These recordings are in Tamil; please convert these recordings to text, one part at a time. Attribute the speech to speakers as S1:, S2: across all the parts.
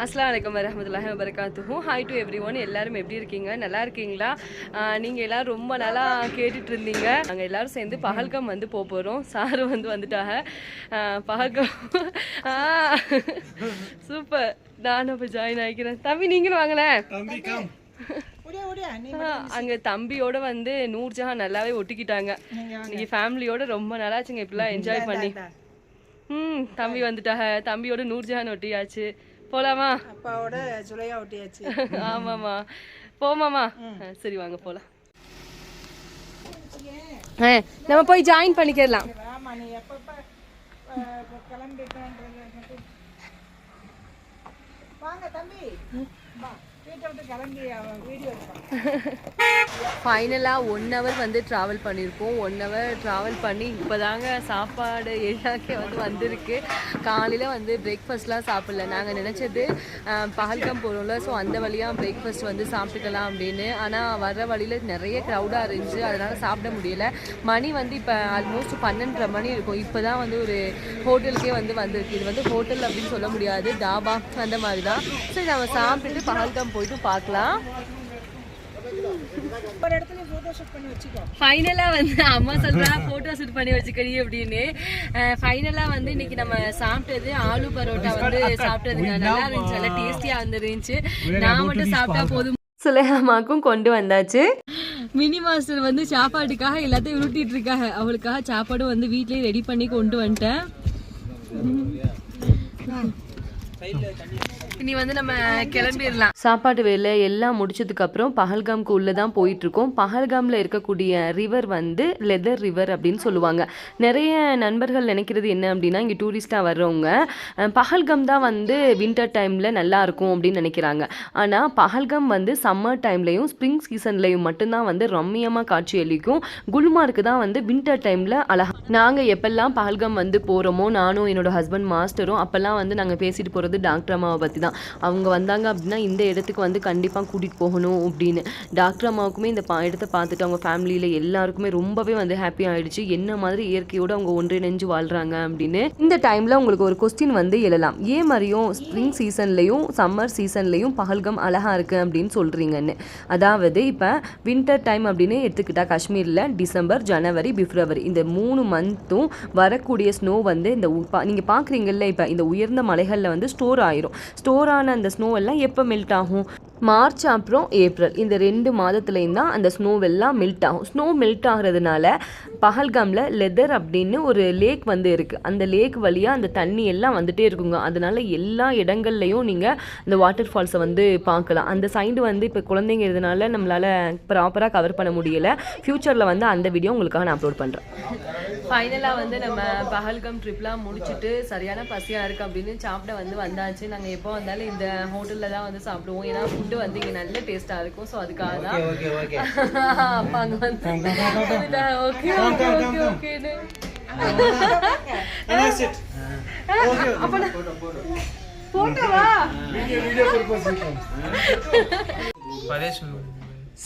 S1: அஸ்ஸலாமு அலைக்கும் வரஹ்மத்துல்லாஹி வபரகாத்துஹு. Hi to every one. எல்லாரும் எப்படி இருக்கீங்க? நல்லா இருக்கீங்களா? நீங்கள் எல்லோரும் ரொம்ப நாளாக கேட்டுட்டு இருந்தீங்க. நாங்கள் எல்லோரும் சேர்ந்து பஹல்கம் வந்து போகிறோம். சாரு வந்துட்டாங்க. பஹல்கம் சூப்பர். நானும் இப்போ ஜாயின் ஆகிக்கிறேன். தம்பி நீங்களும் வாங்களேன். அங்கே தம்பியோட வந்து நூர்ஜஹான் நல்லாவே ஒட்டிக்கிட்டாங்க. இன்னைக்கு ஃபேமிலியோட ரொம்ப நல்லாச்சுங்க இப்படிலாம் என்ஜாய் பண்ணி. தம்பி வந்துட்டாங்க. தம்பியோட நூர்ஜஹான் ஒட்டியாச்சு. போலாமா?
S2: அப்பாவோட ஜுலையா ஒட்டியாச்சு.
S1: ஆமாம்மா போமாமா. சரி வாங்க போகலாம். நம்ம போய் ஜாயின் பண்ணிக்கலாம்.
S2: வாங்க தம்பி,
S1: ஃபைனலாக 1 hour வந்து ட்ராவல் பண்ணியிருக்கோம். 1 hour ட்ராவல் பண்ணி இப்போ தாங்க சாப்பாடு ஏரியாக்கே வந்திருக்கு. காலையில் வந்து பிரேக்ஃபாஸ்ட்லாம் சாப்பிடல. நாங்கள் நினச்சது பஹல்கம் போகிறோம்ல, ஸோ அந்த வழியாக பிரேக்ஃபாஸ்ட் வந்து சாப்பிட்டுக்கலாம் அப்படின்னு. ஆனால் வர்ற வழியில் நிறைய க்ரௌடாக இருந்துச்சு, அதனால் சாப்பிட முடியலை. மணி வந்து இப்போ ஆல்மோஸ்ட் 12:30 மணி இருக்கும். இப்போ தான் வந்து ஒரு ஹோட்டலுக்கே வந்திருக்கு. இது வந்து ஹோட்டல் அப்படின்னு சொல்ல முடியாது, தாபா அந்த மாதிரி தான். சரி நம்ம சாப்பிட்டுட்டு பஹல்கம் போயிட்டு பார்க்கலாம். ஃபைனலாக வந்து அம்மா சொல்றா ஃபோட்டோ ஷூட் பண்ணி வச்சுக்கடி அப்படின்னு. ஃபைனலாக வந்து இன்னைக்கு நம்ம சாப்பிட்டது ஆலு பரோட்டா வந்து சாப்பிட்டதுங்க. நல்லா இருந்துச்சு, நல்லா டேஸ்டியாக வந்துருந்துச்சு. நான் மட்டும் சாப்பிட்டா போதும். சுலேஹாமாக்கும் கொண்டு வந்தாச்சு. மினி மாஸ்டர் வந்து சாப்பாட்டுக்காக எல்லாத்தையும் உருட்டிட்டு இருக்காங்க. அவளுக்காக சாப்பாடும் வந்து வீட்லயே ரெடி பண்ணி கொண்டு வந்துட்டேன். இனி வந்து நம்ம கிளம்பிடலாம். சாப்பாட்டு வேலை எல்லாம் முடிச்சதுக்கு அப்புறம் பஹல்காம்க்கு உள்ள தான் போயிட்டு இருக்கோம். பஹல்காம்ல இருக்கக்கூடிய ரிவர் வந்து லெதர் ரிவர் அப்படின்னு சொல்லுவாங்க. நிறைய நண்பர்கள் நினைக்கிறது என்ன அப்படின்னா, இங்கே டூரிஸ்டா வர்றவங்க பஹல்காம் தான் வந்து வின்டர் டைம்ல நல்லா இருக்கும் அப்படின்னு நினைக்கிறாங்க. ஆனால் பஹல்காம் வந்து சம்மர் டைம்லையும் ஸ்ப்ரிங் சீசன்லையும் மட்டும்தான் வந்து ரம்மியமாக காட்சி அளிக்கும். குல்மார்க்கு தான் வந்து வின்டர் டைம்ல அழகா. நாங்கள் எப்பெல்லாம் பஹல்காம் வந்து போகிறோமோ, நானும் என்னோட ஹஸ்பண்ட் மாஸ்டரும் அப்பெல்லாம் வந்து நாங்கள் பேசிட்டு போகிறது டாக்டர் அம்மாவை பற்றி தான். அவங்க வந்தாங்க அப்படின்னா இந்த இடத்துக்கு வந்து கண்டிப்பாக கூட்டிகிட்டு போகணும் அப்படின்னு. டாக்டர் அம்மாவுக்குமே இந்த இடத்தை பார்த்துட்டு அவங்க ஃபேமிலியில் எல்லாருக்குமே ரொம்பவே வந்து ஹாப்பி ஆகிடுச்சு. என்ன மாதிரி இயற்கையோடு அவங்க ஒன்றிணைஞ்சு வாழ்கிறாங்க அப்படின்னு. இந்த டைமில் உங்களுக்கு ஒரு கொஸ்டின் வந்து எழலாம், ஏன் மாதிரியும் ஸ்ப்ரிங் சீசன்லையும் சம்மர் சீசன்லையும் பஹல்கம் அழகாக இருக்குது அப்படின்னு சொல்கிறீங்கன்னு. அதாவது இப்போ வின்டர் டைம் அப்படின்னு எடுத்துக்கிட்டால் காஷ்மீரில் டிசம்பர், ஜனவரி, பிப்ரவரி இந்த 3 மந்த்தும் வரக்கூடிய ஸ்னோ வந்து இந்த நீங்கள் பார்க்குறீங்கல்ல, இப்போ இந்த உயர்ந்த மலைகளில் வந்து ஸ்டோர் ஆயிரும். ஸ்டோர் ஆன அந்த ஸ்னோ எல்லாம் எப்போ மெல்ட் ஆகும்? மார்ச் அப்புறம் ஏப்ரல் இந்த 2 மாதத்துலேயும் தான் அந்த ஸ்னோவெல்லாம் மெல்ட் ஆகும். ஸ்னோ மெல்ட் ஆகிறதுனால பஹல்காமில் லெதர் அப்படின்னு ஒரு லேக் வந்து இருக்குது. அந்த லேக் வழியாக அந்த தண்ணி எல்லாம் வந்துட்டே இருக்குங்க. அதனால எல்லா இடங்கள்லையும் நீங்கள் இந்த வாட்டர் ஃபால்ஸை வந்து பார்க்கலாம். அந்த சைடு வந்து இப்போ குழந்தைங்க இருந்தனால நம்மளால் ப்ராப்பராக கவர் பண்ண முடியலை. ஃப்யூச்சரில் வந்து அந்த வீடியோ உங்களுக்காக நான் அப்லோட் பண்ணுறேன். ஃபைனலாக வந்து நம்ம பஹல்கம் ட்ரிப்லாம் முடிச்சுட்டு சரியான பசியாக இருக்குது அப்படின்னு சாப்பிட வந்தாச்சு. நாங்கள் எப்போ வந்தாலும் இந்த ஹோட்டலில் தான் வந்து சாப்பிடுவோம். ஏன்னா ஃபுட்டு வந்து இங்கே நல்ல டேஸ்ட்டாக இருக்கும். ஸோ அதுக்காக தான் அப்போ அங்கே வந்து ஓகே ஓகே ஓகே ஓகேன்னு போட்டோவா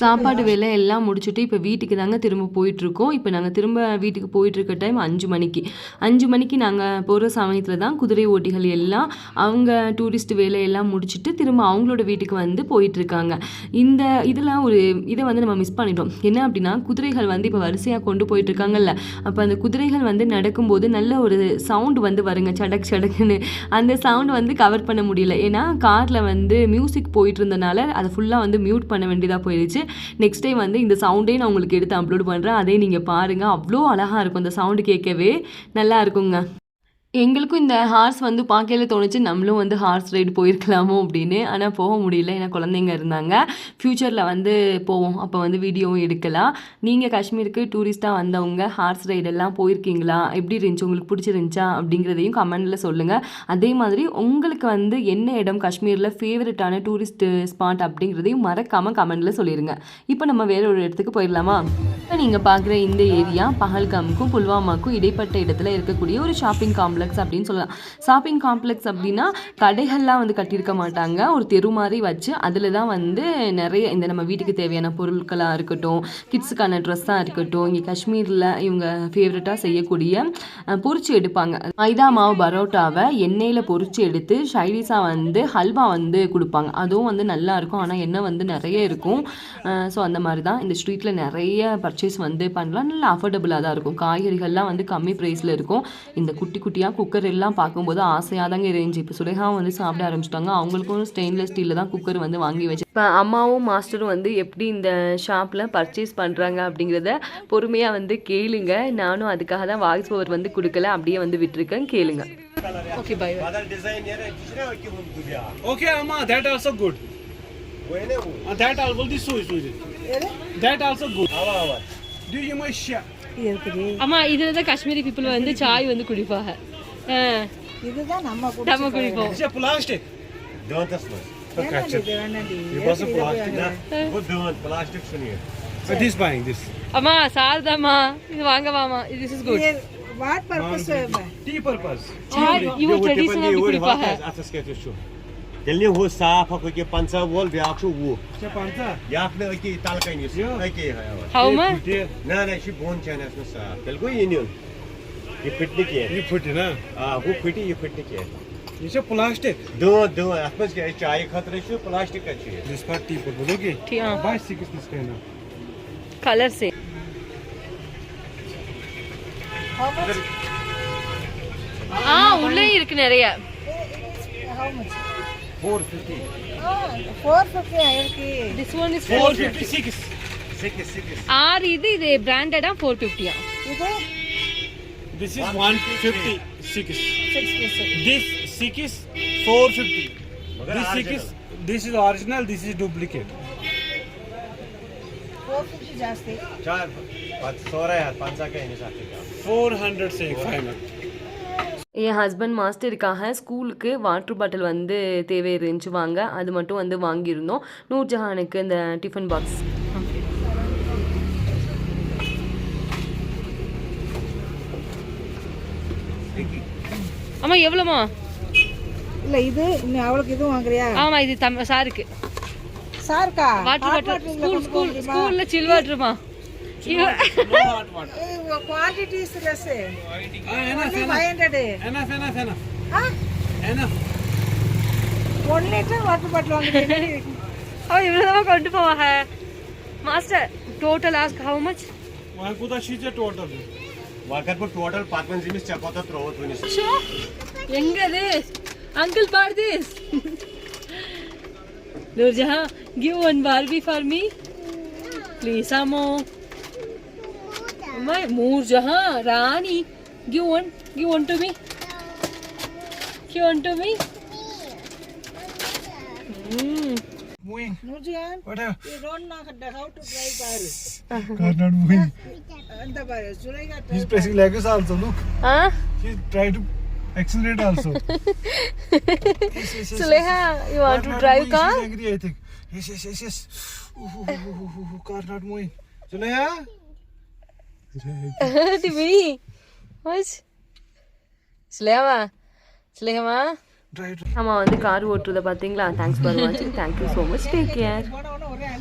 S1: சாப்பாடு வேலை எல்லாம் முடிச்சுட்டு இப்போ வீட்டுக்கு தாங்க திரும்ப போயிட்டுருக்கோம். இப்போ நாங்கள் திரும்ப வீட்டுக்கு போயிட்டுருக்க டைம் 5 மணிக்கு. 5 மணிக்கு நாங்கள் போகிற சமயத்தில் தான் குதிரை ஓட்டிகள் எல்லாம் அவங்க டூரிஸ்ட் வேலையெல்லாம் முடிச்சுட்டு திரும்ப அவங்களோட வீட்டுக்கு வந்து போயிட்டுருக்காங்க. இதெல்லாம் ஒரு இதை வந்து நம்ம மிஸ் பண்ணிட்டோம். என்ன அப்படின்னா, குதிரைகள் வந்து இப்போ வரிசையாக கொண்டு போயிட்டுருக்காங்கல்ல, அப்போ அந்த குதிரைகள் வந்து நடக்கும்போது நல்ல ஒரு சவுண்டு வந்து வருங்க, சடக் சடக்குன்னு. அந்த சவுண்டு வந்து கவர் பண்ண முடியல. ஏன்னா காரில் வந்து மியூசிக் போயிட்டு இருந்தனால அதை ஃபுல்லாக வந்து மியூட் பண்ண வேண்டியதாக போயிடுச்சு. நெக்ஸ்ட் டைம் வந்து இந்த சவுண்டே நான் உங்களுக்கு எடுத்து அப்லோட் பண்ணுறேன். அதே நீங்கள் பாருங்கள், அவ்வளோ அழகாக இருக்கும். அந்த சவுண்டு கேட்கவே நல்லா இருக்குங்க. எங்களுக்கும் இந்த ஹார்ஸ் வந்து பார்க்கல தோணுச்சு, நம்மளும் வந்து ஹார்ஸ் ரைடு போயிருக்கலாமோ அப்படின்னு. ஆனால் போக முடியல, ஏன்னா குழந்தைங்க இருந்தாங்க. ஃப்யூச்சரில் வந்து போவோம், அப்போ வந்து வீடியோவும் எடுக்கலாம். நீங்கள் காஷ்மீருக்கு டூரிஸ்ட்டாக வந்தவங்க ஹார்ஸ் ரைடெல்லாம் போயிருக்கீங்களா? எப்படி இருந்துச்சு, உங்களுக்கு பிடிச்சிருந்துச்சா அப்படிங்கிறதையும் கமெண்டில் சொல்லுங்கள். அதே மாதிரி உங்களுக்கு வந்து என்ன இடம் காஷ்மீரில் ஃபேவரட்டான டூரிஸ்ட் ஸ்பாட் அப்படிங்கிறதையும் மறக்காமல் கமெண்டில் சொல்லிடுங்க. இப்போ நம்ம வேற ஒரு இடத்துக்கு போயிடலாமா? இப்போ நீங்கள் பார்க்குற இந்த ஏரியா பஹல்காமுக்கும் புல்வாமாக்கும் இடைப்பட்ட இடத்துல இருக்கக்கூடிய ஒரு ஷாப்பிங் காம்ப்ளெக்ஸ் காம்ப்ளெக்ஸ் அப்படின்னு சொல்லலாம். ஷாப்பிங் காம்ப்ளெக்ஸ் அப்படின்னா கடைகள்லாம் வந்து கட்டியிருக்க மாட்டாங்க, ஒரு தெரு மாதிரி வச்சு அதில் தான் வந்து நிறைய இந்த நம்ம வீட்டுக்கு தேவையான பொருட்களாக இருக்கட்டும், கிட்ஸுக்கான ட்ரெஸ்ஸாக இருக்கட்டும், இங்கே காஷ்மீரில் இவங்க ஃபேவரட்டாக செய்யக்கூடிய பொரிச்சு எடுப்பாங்க. மைதா மாவு பரோட்டாவை எண்ணெயில் பொரிச்சு எடுத்து ஷைடிஸாக வந்து ஹல்வா வந்து கொடுப்பாங்க. அதுவும் வந்து நல்லா இருக்கும், ஆனால் எண்ணெய் வந்து நிறைய இருக்கும். ஸோ அந்த மாதிரி தான் இந்த ஸ்ட்ரீட்டில் நிறைய பர்ச்சேஸ் வந்து பண்ணலாம். நல்லா அஃபோர்டபுளாக தான் இருக்கும். காய்கறிகள்லாம் வந்து கம்மி ப்ரைஸில் இருக்கும். இந்த குட்டி குட்டியாக குக்கர் எல்லாம் பார்க்கும்போது ஆசையாக தாங்க இருந்துச்சு. இப்போ சுலேகாவும் வந்து சாப்பிட ஆரம்பிச்சிட்டாங்க. அவங்களுக்கும் ஸ்டெயின்லெஸ் ஸ்டீலில் தான் குக்கர் வந்து வாங்கி வச்சு. இப்போ அம்மாவும் மாஸ்டரும் வந்து எப்படி இந்த ஷாப்பில் பர்ச்சேஸ் பண்ணுறாங்க அப்படிங்கிறத பொறுமையாக வந்து கேளுங்க. நானும் அதுக்காக தான் வாய்ஸ் ஓவர் வந்து கொடுக்கல, அப்படியே வந்து விட்டுருக்கேன், கேளுங்க. Okay bye.
S3: Okay, Amma, that also good. That also this is. That also good. Do you my share?
S1: அம்மா இதுல தான் காஷ்மீரி பீப்புள் வந்து சாய் வந்து குடிப்பாங்க.
S2: இதுதான் நம்ம
S1: குடிப்போம்.
S3: It's a plastic.
S4: Don't asma.
S2: இது வேண்டாண்டி.
S4: You was a plastic na. Good don't plastic suniye.
S3: So this buying this.
S1: அம்மா சாரதாம்மா இது வாங்கவாமா. This is good.
S2: What purpose?
S3: Tea purpose.
S1: You traditional குடிப்பாங்க.
S4: Atas ke tu. Delni ho saaf ko ke pansa wol byak shu wo.
S3: Che pancha.
S4: Yak ne ki talkai ni. Ai hai.
S1: How much?
S4: Na she bon chana asma sa. Tel ko union. Ye fitni ke.
S3: You put it na.
S4: Wo fiti ye fitni ke.
S3: It's a plastic.
S4: Do atmas ke chai khatre shu plastic ka chahiye.
S3: This part tea purpose. Okay.
S1: Tea.
S3: Buy six this kind of.
S1: Color से.
S2: How much?
S1: உள்ளே இருக்கு நிறைய.
S2: How much?
S4: 450.
S2: 450 இருக்கு.
S1: This one is
S3: 456.
S1: ஆர் இது பிராண்டடா 450
S2: இது
S3: This is 156.
S2: 6
S3: This 6 is 450. This is original. This is duplicate.
S2: 450 ಜಾಸ್ತಿ.
S4: Char 500 yaar 500 ka nahi sathi ka.
S3: 400 say final.
S1: என் ஹஸ்பண்ட் மாஸ்டருக்காக ஸ்கூலுக்கு வாட்டர் பாட்டில் வந்து தேவை இருந்துச்சு வாங்க, அது மட்டும் வந்து வாங்கியிருந்தோம். நூர்ஜஹானுக்கு இந்த டிஃபன் பாக்ஸ். அம்மா எவ்வளோமா?
S2: இல்ல இது இன்னும் அவளுக்கு இது வாங்குறியா?
S1: ஆமா இது சாருக்கு
S2: சார்க்கா
S1: வாட்டர் பாட்டில் ஸ்கூல்ல சில் வாட்டர்மா.
S3: No hot water.
S2: Quantity is less.
S3: Enough.
S2: 500.
S3: Enough. Enough.
S2: 1 litre water bottle வாங்குறீங்க.
S1: அவ இவ்வளவு கொண்டு போவாங்க. Master total ask how much?
S3: Why could she say total?
S4: Wakar por total 5 jimis chapata throw to ni.
S1: Show எங்கது uncle for this. Noorjahan give one Barbie for me please amo. My Nurjahan Rani give one to me. Give one to me.
S3: Moving.
S2: நூர்ஜியான்
S3: What?
S2: you don't know how to drive car.
S3: Car not moving.
S2: அந்த பாரு Sulaikha
S3: He's pressing like this also. Look.
S1: Huh?
S3: He's trying to accelerate also.
S1: Suleha, you want to drive car?
S3: She's angry, I think. Yes. Car not moving. Suleha?
S1: To me. What? Suleha.
S3: Drive.
S1: ஆமா வந்து கார் ஓட்டுறத பாத்தீங்களா? தேங்க்ஸ் ஃபார் வாட்சிங். Thank you so much. Take care.
S2: போன ஒரே